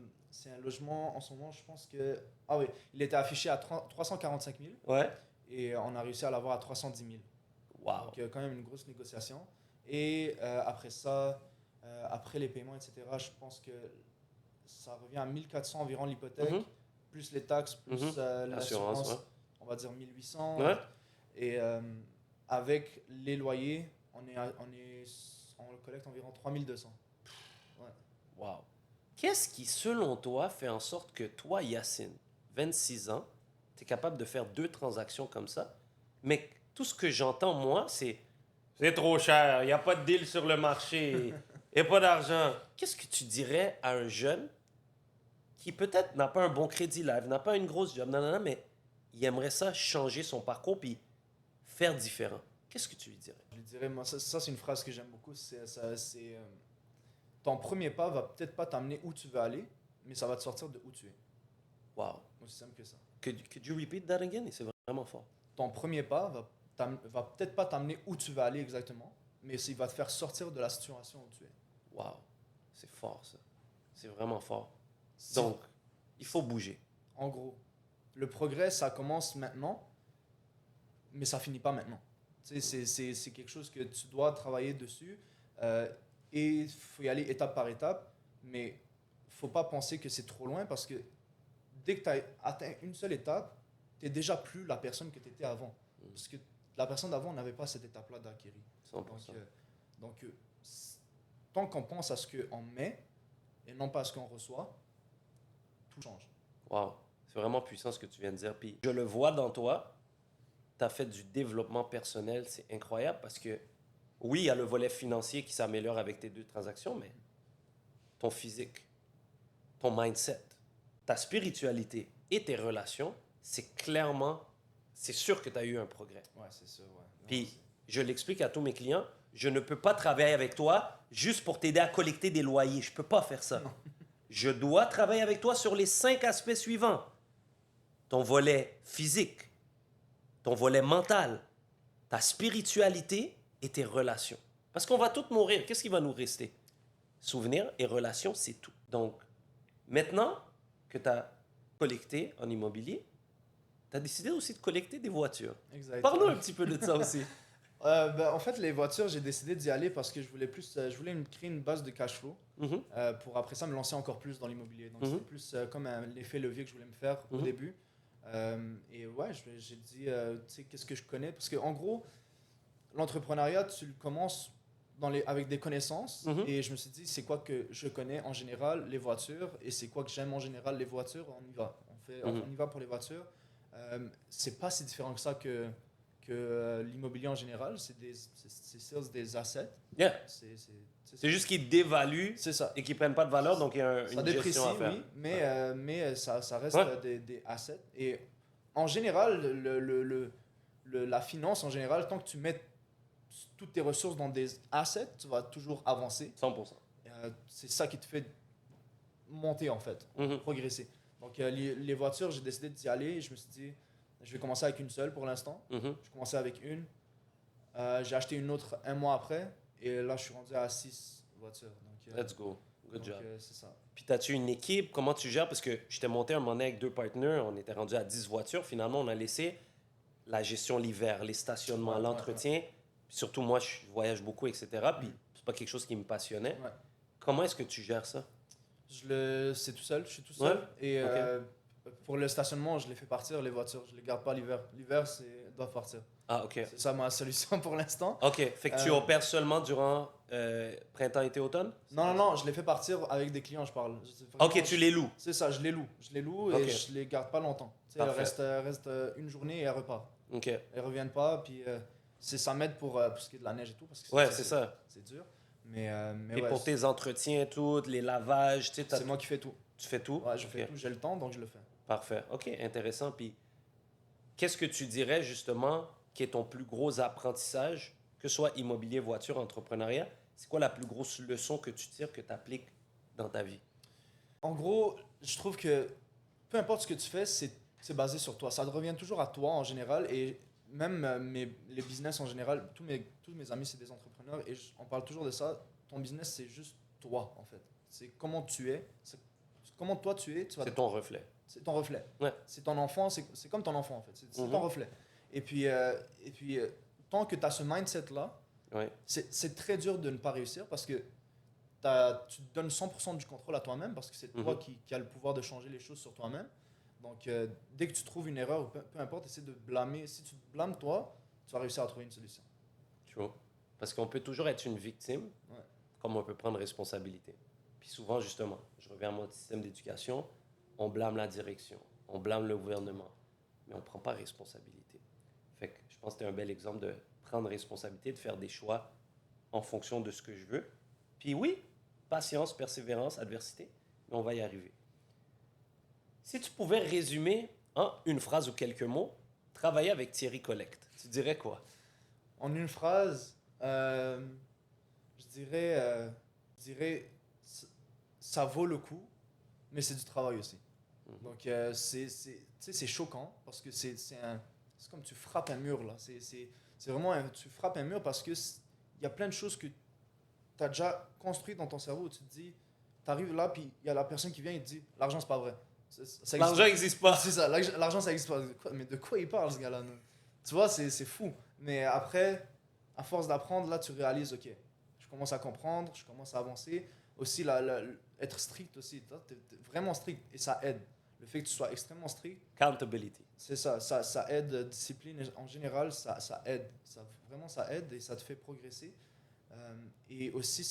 logement en ce moment, je pense que... Ah oui, il était affiché à 345 000 Ouais. et on a réussi à l'avoir à 310 000. Wow. Donc quand même une grosse négociation. Et après ça, après les paiements, etc., je pense que ça revient à 1400 environ l'hypothèque, plus les taxes, plus l'assurance, ouais. on va dire 1800. Ouais. Et avec les loyers, on collecte environ 3200. Ouais. Wow. Qu'est-ce qui, selon toi, fait en sorte que toi, Yacine, 26 ans, tu es capable de faire 2 transactions comme ça? Mais tout ce que j'entends, moi, c'est trop cher, il n'y a pas de deal sur le marché, il n'y a pas d'argent. Qu'est-ce que tu dirais à un jeune qui peut-être n'a pas un bon crédit live, n'a pas une grosse job, non, mais il aimerait ça changer son parcours puis faire différent? Qu'est-ce que tu lui dirais? Je lui dirais, moi, ça c'est une phrase que j'aime beaucoup. Ton premier pas va peut-être pas t'amener où tu veux aller, mais ça va te sortir de où tu es. Wow. Aussi simple que ça. Could you repeat that again? C'est vraiment fort. Ton premier pas va peut-être pas t'amener où tu veux aller exactement, mais il va te faire sortir de la situation où tu es. Wow. C'est fort, ça. C'est vraiment fort. Donc, il faut bouger. En gros, le progrès, ça commence maintenant, mais ça finit pas maintenant. Tu sais, c'est quelque chose que tu dois travailler dessus et il faut y aller étape par étape, mais faut pas penser que c'est trop loin parce que dès que tu as atteint une seule étape, tu n'es déjà plus la personne que tu étais avant. Parce que la personne d'avant n'avait pas cette étape-là d'acquérir. 100%. Tant qu'on pense à ce qu'on met et non pas à ce qu'on reçoit, tout change. Wow. C'est vraiment puissant ce que tu viens de dire. Puis je le vois dans toi. Tu as fait du développement personnel. C'est incroyable parce que, oui, il y a le volet financier qui s'améliore avec tes 2 transactions, mais ton physique, ton mindset, ta spiritualité et tes relations, c'est clairement, c'est sûr que tu as eu un progrès. Ouais, c'est ça, ouais. Puis, je l'explique à tous mes clients, je ne peux pas travailler avec toi juste pour t'aider à collecter des loyers. Je ne peux pas faire ça. Non. Je dois travailler avec toi sur les 5 aspects suivants. Ton volet physique, ton volet mental, ta spiritualité et tes relations. Parce qu'on va tous mourir. Qu'est-ce qui va nous rester? Souvenirs et relations, c'est tout. Donc, maintenant que tu as collecté en immobilier, tu as décidé aussi de collecter des voitures. Exactement. Parle-nous un petit peu de ça aussi. En fait, les voitures, j'ai décidé d'y aller parce que je voulais créer une base de cash flow Mhm. pour après ça me lancer encore plus dans l'immobilier. Donc, c'était plus comme l'effet levier que je voulais me faire au Mhm. début. Et ouais, j'ai dit, tu sais, qu'est-ce que je connais? Parce qu'en gros, l'entrepreneuriat, tu le commences avec des connaissances. Mhm. Et je me suis dit, c'est quoi que je connais en général, les voitures, et c'est quoi que j'aime en général, les voitures, on y va. On y va pour les voitures. C'est pas si différent que ça que l'immobilier en général. C'est sales des assets. Yeah. C'est C'est juste qu'ils dévaluent c'est ça. et qu'ils ne prennent pas de valeur, donc il y a Ça une déprécie, gestion à faire. oui, mais ça reste Ouais. des assets. Et en général, la finance, en général, tant que tu mets toutes tes ressources dans des assets, tu vas toujours avancer. 100%. C'est ça qui te fait monter, en fait, Mhm. progresser. Donc, les voitures, j'ai décidé d'y aller. Je me suis dit, je vais commencer avec une seule pour l'instant. Mhm. Je commençais avec une. J'ai acheté une autre un mois après. Et là, je suis rendu à 6 voitures. Donc, Let's go. Good job. c'est ça. Puis, as-tu une équipe? Comment tu gères? Parce que j'étais monté un moment donné avec 2 partenaires. On était rendu à 10 voitures. Finalement, on a laissé la gestion l'hiver, les stationnements, Ouais, l'entretien. Puis surtout, moi, je voyage beaucoup, etc. Puis, c'est pas quelque chose qui me passionnait. Ouais. Comment est-ce que tu gères ça? C'est tout seul, je suis tout seul. Ouais? Et Ok. pour le stationnement, je les fais partir, les voitures. Je les garde pas l'hiver. L'hiver, elles doivent partir. Ah, OK. C'est ça ma solution pour l'instant. OK. Fait que tu opères seulement durant printemps, été, automne? Non, je les fais partir avec des clients, je parle. OK, tu les loues. C'est ça, je les loue. Je les loue Ok. et je les garde pas longtemps. Tu sais, elles restent une journée et elles repartent. OK. Elles reviennent pas, puis ça m'aide pour ce qui est de la neige et tout. Parce que Ouais, c'est ça. C'est dur. Mais Et ouais, pour tes entretiens, tout, les lavages, tu sais, c'est moi qui fais tout. tu fais tout? Ouais, je fais Ok. tout. J'ai le temps, donc je le fais. Parfait. OK, intéressant. Puis, qu'est-ce que tu dirais justement qui est ton plus gros apprentissage, que ce soit immobilier, voiture, entrepreneuriat? C'est quoi la plus grosse leçon que tu tires, que tu appliques dans ta vie? En gros, je trouve que peu importe ce que tu fais, c'est basé sur toi. Ça revient toujours à toi en général. Et même les business en général, tous mes amis, c'est des entrepreneurs. Et on parle toujours de ça. Ton business, c'est juste toi, en fait. C'est comment tu es. Comment toi tu es. C'est ton reflet. C'est ton reflet. Ouais. C'est ton enfant. C'est comme ton enfant, en fait. C'est Mhm. ton reflet. Et puis, tant que tu as ce mindset-là, Ouais. c'est très dur de ne pas réussir parce que tu te donnes 100% du contrôle à toi-même parce que c'est toi Mhm. qui as le pouvoir de changer les choses sur toi-même. Donc, dès que tu trouves une erreur, peu importe, essaie de blâmer. Si tu te blâmes toi, tu vas réussir à trouver une solution. Tu vois? Parce qu'on peut toujours être une victime, Ouais. comme on peut prendre responsabilité. Puis souvent, justement, je reviens à mon système d'éducation, on blâme la direction, on blâme le gouvernement, mais on ne prend pas responsabilité. Fait que je pense que c'est un bel exemple de prendre responsabilité, de faire des choix en fonction de ce que je veux. Puis oui, patience, persévérance, adversité, mais on va y arriver. Si tu pouvais résumer en une phrase ou quelques mots, travailler avec Thierry Collecte, tu dirais quoi? En une phrase, je dirais, ça vaut le coup, mais c'est du travail aussi. Donc, tu sais, c'est choquant parce que c'est comme tu frappes un mur là. C'est vraiment, tu frappes un mur parce que il y a plein de choses que tu as déjà construites dans ton cerveau où tu te dis, tu arrives là, puis il y a la personne qui vient et te dit, l'argent, c'est pas vrai. Ça existe L'argent n'existe pas. C'est ça, l'argent ça existe pas. Mais de quoi il parle ce gars-là? Tu vois, c'est fou. Mais après, à force d'apprendre, là tu réalises, ok, je commence à comprendre, je commence à avancer. Aussi, être strict aussi, t'es vraiment strict et ça aide. Le fait que tu sois extrêmement strict, Accountability. c'est ça aide. Discipline en général, ça aide. Vraiment, ça aide et ça te fait progresser. Et aussi,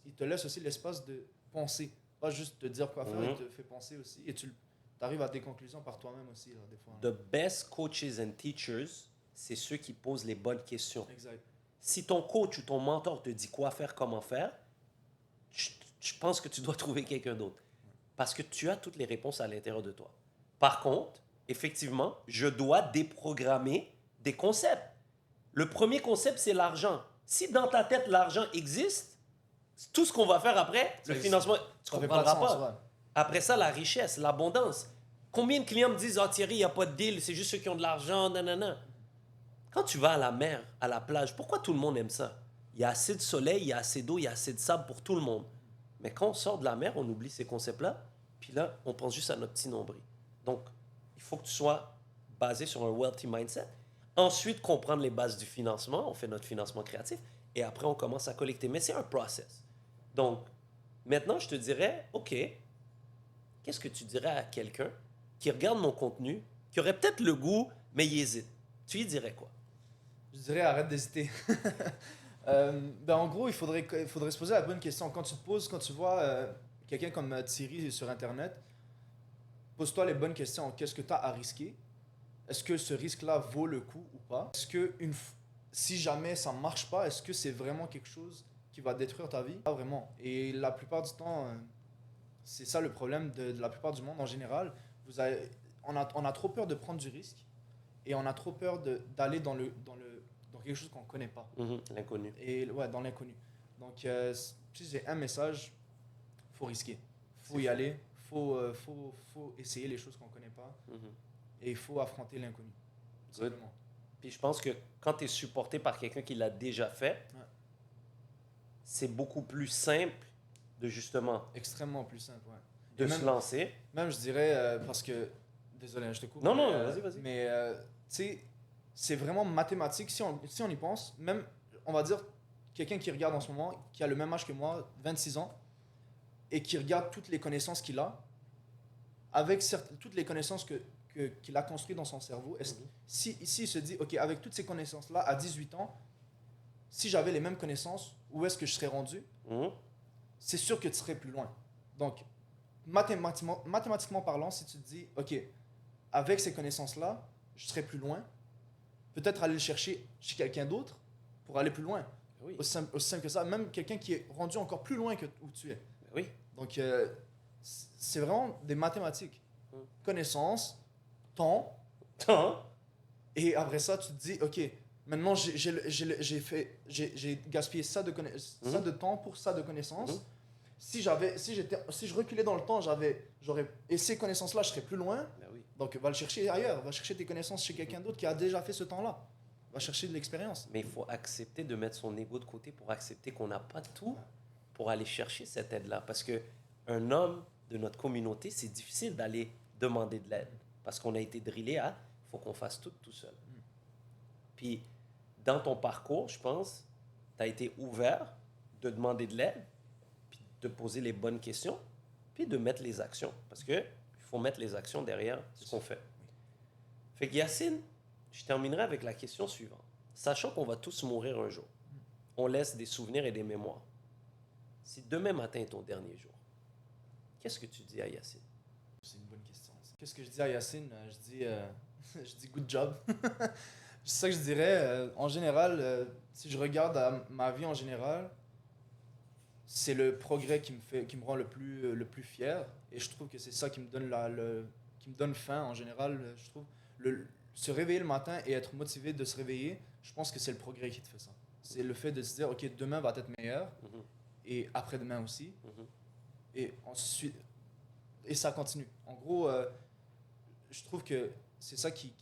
il te laisse aussi l'espace de penser. Pas juste te dire quoi faire, il te fait penser aussi. Et tu arrives à des conclusions par toi-même aussi, là, des fois. The best coaches and teachers, c'est ceux qui posent les bonnes questions. Exact. Si ton coach ou ton mentor te dit quoi faire, comment faire, je pense que tu dois trouver quelqu'un d'autre. Parce que tu as toutes les réponses à l'intérieur de toi. Par contre, effectivement, je dois déprogrammer des concepts. Le premier concept, c'est l'argent. Si dans ta tête, l'argent existe, tout ce qu'on va faire après, le financement, tu ne comprendras pas. Ouais. Après ça, la richesse, l'abondance. Combien de clients me disent « Ah, Thierry, il n'y a pas de deal, c'est juste ceux qui ont de l'argent, nanana. » Quand tu vas à la mer, à la plage, pourquoi tout le monde aime ça? Il y a assez de soleil, il y a assez d'eau, il y a assez de sable pour tout le monde. Mais quand on sort de la mer, on oublie ces concepts-là, puis là, on pense juste à notre petit nombril. Donc, il faut que tu sois basé sur un wealthy mindset. Ensuite, comprendre les bases du financement. On fait notre financement créatif. Et après, on commence à collecter. Mais c'est un process. Donc, maintenant, je te dirais, OK, qu'est-ce que tu dirais à quelqu'un qui regarde mon contenu, qui aurait peut-être le goût, mais il hésite? Tu lui dirais quoi? Je dirais arrête d'hésiter. En gros, il faudrait se poser la bonne question. Quand tu vois quelqu'un comme Thierry sur Internet, pose-toi les bonnes questions. Qu'est-ce que tu as à risquer? Est-ce que ce risque-là vaut le coup ou pas? Est-ce que si jamais ça ne marche pas, est-ce que c'est vraiment quelque chose qui va détruire ta vie? Pas vraiment. Et la plupart du temps, c'est ça le problème de la plupart du monde en général. On a trop peur de prendre du risque et on a trop peur d'aller dans quelque chose qu'on ne connaît pas. L'inconnu. Et ouais, dans l'inconnu. Donc, si j'ai un message, il faut risquer. Il faut y aller. Il faut essayer les choses qu'on ne connaît pas. Et il faut affronter l'inconnu. Simplement. Puis je pense que quand tu es supporté par quelqu'un qui l'a déjà fait, c'est beaucoup plus simple de justement... Extrêmement plus simple, ouais. De se lancer. Même, je dirais, parce que... Désolé, je te coupe. Non, vas-y. Mais, tu sais, c'est vraiment mathématique. Si on y pense, même, on va dire, quelqu'un qui regarde en ce moment, qui a le même âge que moi, 26 ans, et qui regarde toutes les connaissances qu'il a, avec toutes les connaissances qu'il a construites dans son cerveau, si il se dit, OK, avec toutes ces connaissances-là, à 18 ans, si j'avais les mêmes connaissances, où est-ce que je serais rendu? C'est sûr que tu serais plus loin. Donc, mathématiquement parlant, si tu te dis, OK, avec ces connaissances-là, je serais plus loin, peut-être aller le chercher chez quelqu'un d'autre pour aller plus loin. Oui. Aussi simple que ça. Même quelqu'un qui est rendu encore plus loin que où tu es. Oui. Donc, c'est vraiment des mathématiques. Connaissances, temps. Et après ça, tu te dis, OK, maintenant, j'ai gaspillé ça de temps pour ça de connaissances. Si je reculais dans le temps, et ces connaissances-là, je serais plus loin. Donc, va le chercher ailleurs. Va chercher tes connaissances chez quelqu'un d'autre qui a déjà fait ce temps-là. Va chercher de l'expérience. Mais il faut accepter de mettre son ego de côté pour accepter qu'on n'a pas tout pour aller chercher cette aide-là. Parce qu'un homme de notre communauté, c'est difficile d'aller demander de l'aide. Parce qu'on a été drillé à il faut qu'on fasse tout seul. Puis, dans ton parcours, je pense, tu as été ouvert de demander de l'aide, puis de poser les bonnes questions, puis de mettre les actions. Parce qu'il faut mettre les actions derrière ce qu'on fait. Fait que Yacine, je terminerai avec la question suivante. Sachant qu'on va tous mourir un jour, on laisse des souvenirs et des mémoires. Si demain matin est ton dernier jour, qu'est-ce que tu dis à Yacine? C'est une bonne question. Qu'est-ce que je dis à Yacine? Je dis good job. C'est ça que je dirais. En général, si je regarde ma vie en général, c'est le progrès qui me rend le plus fier. Et je trouve que c'est ça qui me donne qui me donne faim en général. Je trouve se réveiller le matin et être motivé de se réveiller, je pense que c'est le progrès qui te fait ça. C'est le fait de se dire, OK, demain va être meilleur, et après-demain aussi, et ensuite, et ça continue. En gros, je trouve que c'est ça qui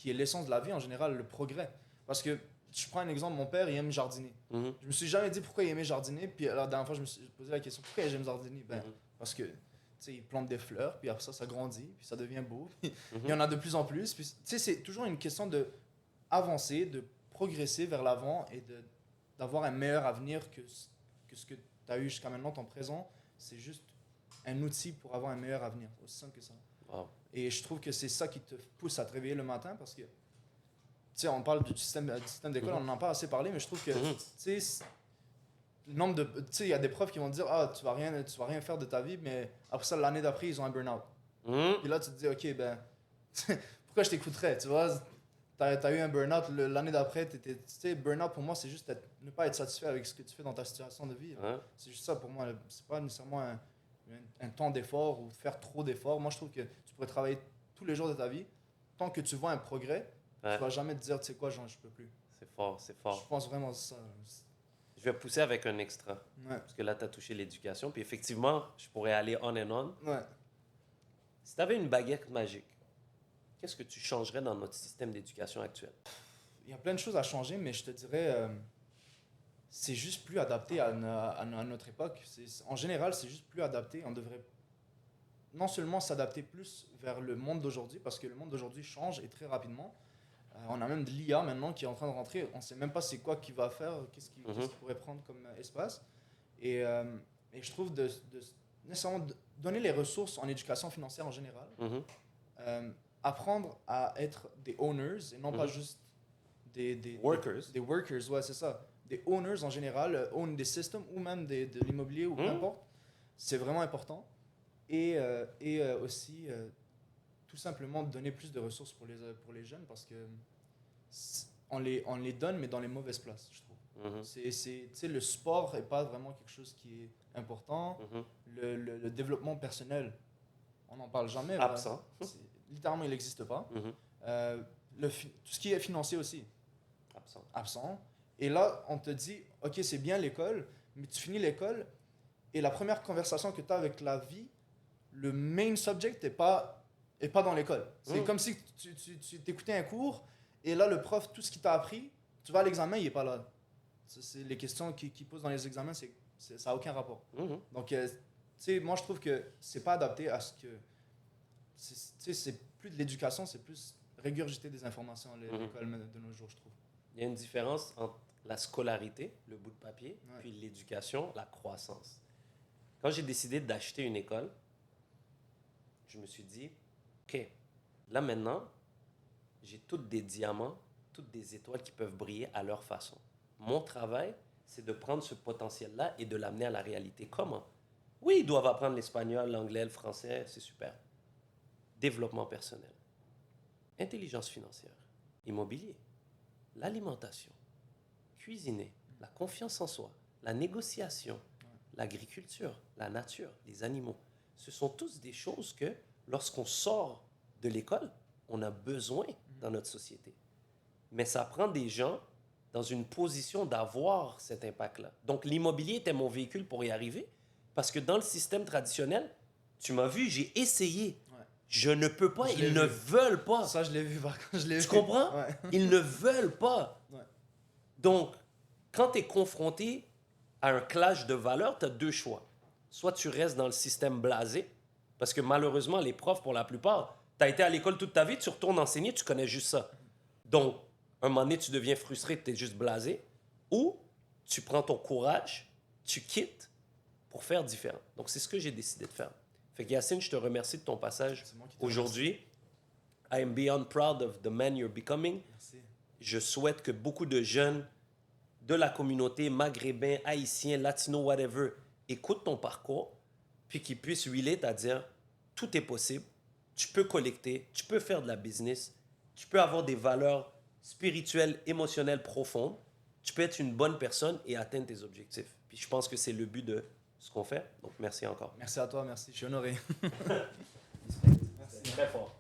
est l'essence de la vie en général, le progrès. Parce que, je prends un exemple, mon père, il aime jardiner. Je me suis jamais dit pourquoi il aimait jardiner, puis la dernière fois, je me suis posé la question, pourquoi j'aime jardiner? Parce que sais, ils plantent des fleurs, puis après ça, ça grandit, puis ça devient beau. Il y en a de plus en plus. Puis, tu sais, c'est toujours une question d'avancer, de progresser vers l'avant et d'avoir un meilleur avenir que ce que tu as eu jusqu'à maintenant, ton présent. C'est juste un outil pour avoir un meilleur avenir, aussi simple que ça. Wow. Et je trouve que c'est ça qui te pousse à te réveiller le matin parce que, tu sais, on parle du système d'école, on n'en a pas assez parlé, mais je trouve que, tu sais, le nombre de, tu sais, il y a des profs qui vont te dire, ah, tu vas rien faire de ta vie, mais après ça, l'année d'après, ils ont un burn-out. Puis là, tu te dis, ok, ben, pourquoi je t'écouterais, tu vois? T'as eu un burn-out l'année d'après, tu sais, burn-out pour moi, c'est juste ne pas être satisfait avec ce que tu fais dans ta situation de vie. C'est juste ça pour moi. C'est pas nécessairement un temps d'effort ou faire trop d'efforts. Moi, je trouve que tu pourrais travailler tous les jours de ta vie. Tant que tu vois un progrès, tu vas jamais te dire, tu sais quoi, genre, je peux plus. C'est fort, c'est fort. Je pense vraiment ça. Je vais pousser avec un extra. Parce que là, tu as touché l'éducation. Puis effectivement, je pourrais aller on and on. Si tu avais une baguette magique, qu'est-ce que tu changerais dans notre système d'éducation actuel? Il y a plein de choses à changer, mais je te dirais, c'est juste plus adapté à notre époque. En général, c'est juste plus adapté. On devrait non seulement s'adapter plus vers le monde d'aujourd'hui, parce que le monde d'aujourd'hui change et très rapidement. On a même de l'IA maintenant qui est en train de rentrer. On ne sait même pas c'est quoi qu'il va faire, qu'est-ce qu'il pourrait prendre comme espace. Et je trouve nécessairement donner les ressources en éducation financière en général. Apprendre à être des owners et non pas juste des workers. Des workers, ouais, c'est ça. Des owners en général, own des systèmes ou même de l'immobilier ou peu importe. C'est vraiment important. Et aussi, tout simplement, donner plus de ressources pour les jeunes parce que on les donne, mais dans les mauvaises places, je trouve. Tu sais, le sport n'est pas vraiment quelque chose qui est important. Le développement personnel, on n'en parle jamais. Absent. Littéralement, il n'existe pas. Tout ce qui est financier aussi. Absent. Et là, on te dit, OK, c'est bien l'école, mais tu finis l'école et la première conversation que tu as avec la vie, le main subject n'est pas dans l'école. C'est comme si tu t'écoutais un cours et là, le prof, tout ce qu'il t'a appris, tu vas à l'examen, il n'est pas là. C'est les questions qu'il pose dans les examens, ça n'a aucun rapport. Donc, tu sais, moi, je trouve que c'est pas adapté à ce que... C'est plus de l'éducation, c'est plus régurgiter des informations à l'école de nos jours, je trouve. Il y a une différence entre la scolarité, le bout de papier, puis l'éducation, la croissance. Quand j'ai décidé d'acheter une école, je me suis dit, OK, là maintenant, j'ai toutes des diamants, toutes des étoiles qui peuvent briller à leur façon. Mon travail, c'est de prendre ce potentiel-là et de l'amener à la réalité. Comment? Oui, ils doivent apprendre l'espagnol, l'anglais, le français, c'est super. Développement personnel, intelligence financière, immobilier, l'alimentation, cuisiner, la confiance en soi, la négociation, l'agriculture, la nature, les animaux. Ce sont tous des choses que, lorsqu'on sort de l'école, on a besoin dans notre société. Mais ça prend des gens dans une position d'avoir cet impact-là. Donc, l'immobilier était mon véhicule pour y arriver, parce que dans le système traditionnel, tu m'as vu, j'ai essayé. Je ne peux pas, ils ne veulent pas. Ça, je l'ai vu, par contre, Tu comprends? Ils ne veulent pas. Donc, quand tu es confronté à un clash de valeurs, tu as deux choix. Soit tu restes dans le système blasé, parce que malheureusement, les profs, pour la plupart, tu as été à l'école toute ta vie, tu retournes enseigner, tu connais juste ça. Donc, un moment donné, tu deviens frustré, tu es juste blasé. Ou tu prends ton courage, tu quittes pour faire différent. Donc, c'est ce que j'ai décidé de faire. Fait que Yacine, je te remercie de ton passage aujourd'hui. I am beyond proud of the man you're becoming. Merci. Je souhaite que beaucoup de jeunes de la communauté maghrébin, haïtien, latino, whatever, écoutent ton parcours, puis qu'ils puissent relate à dire tout est possible, tu peux collecter, tu peux faire de la business, tu peux avoir des valeurs spirituelles, émotionnelles profondes, tu peux être une bonne personne et atteindre tes objectifs. Puis je pense que c'est le but de ce qu'on fait. Donc merci encore. Merci à toi, merci. Je suis honoré. Merci. Très fort.